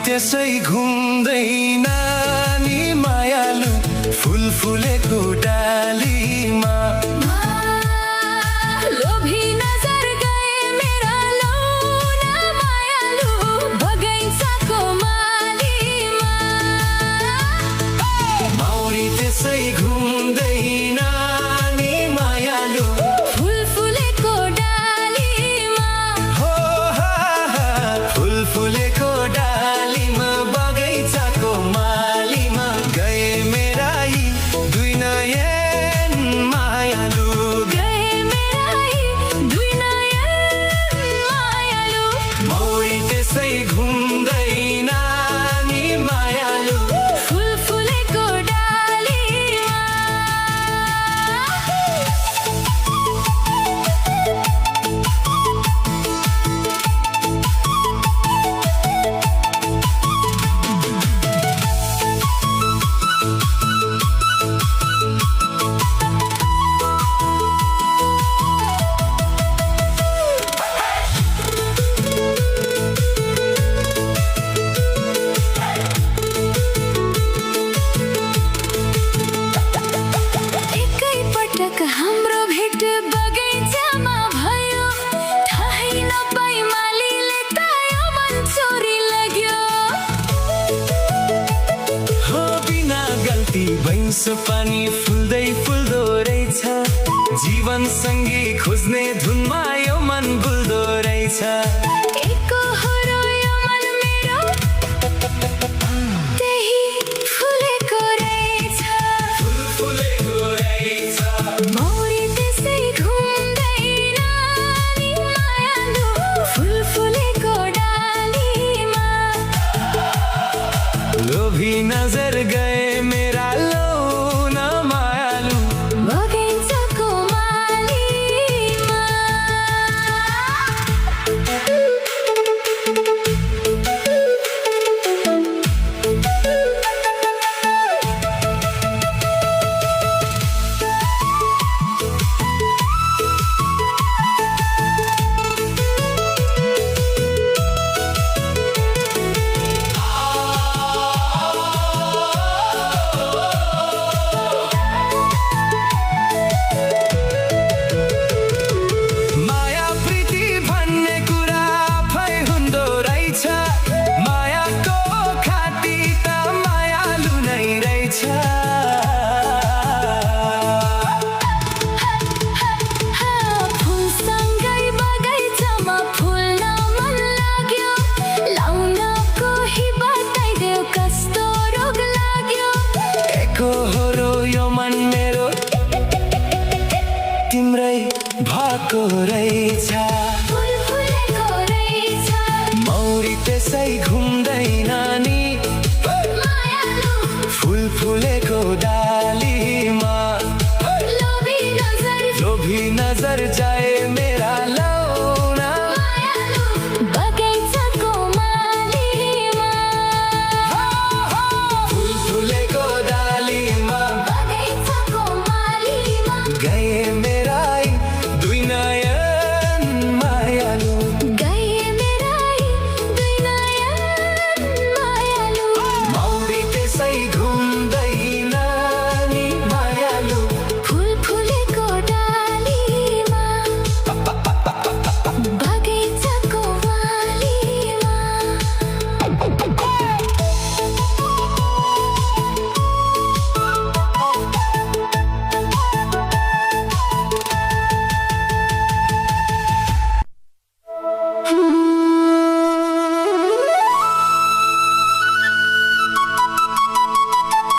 त्यसै घुम्दैन नि मायालु फुल फुलेको डालीमा लोभी नजर गए मेरा लौना मायालु बगैँचाको मालीमा मौरी त्यसै घुम्दैन नि मायालु फुल फुलेको डालीमा हो फुल फुलेको डालीमा बगैँचाको मालीमा गए मेरा यी दुई नयन मायालु गए मेरा यी दुई नयन मायालु मौरी त्यसै घुम्दैन नि मायालु फुल फुलेको डालीमा एकैपटक हाम्रो भेट बगैँचामा भयो थाहै नपाई मालीले त यो मन चोरी लग्यो हो बिना गल्ती भैँस पानी फुल्दै फुल्दो रहेछ जीवन सङ्गी खोज्ने धुनमा यो मन भुल्दो रहेछ एकहोरो यो मन मेरो त्यही फुलेको रहेछ फुल फुलेको रहेछ मौरी त्यसै घुम्दैन नि मायालु फुल फुलेको डालीमा लोभी नजर गए मेरा लौन मायालु बगैँचाको मालीमा माया प्रीति भन्ने कुरा आफै हुँदो रहेछ मायाको खाटी त मायालु नै रहेछ फुलसँगै बगैँचामा फुल्न मन लाग्यो लाउन कोही बताइदेऊ कस्तो रोग लाग्यो एकहोरो यो मन मेरो तिम्रै भएको रहेछ फुल फुलेको रहेछ मौरी त्यसै घुम्दै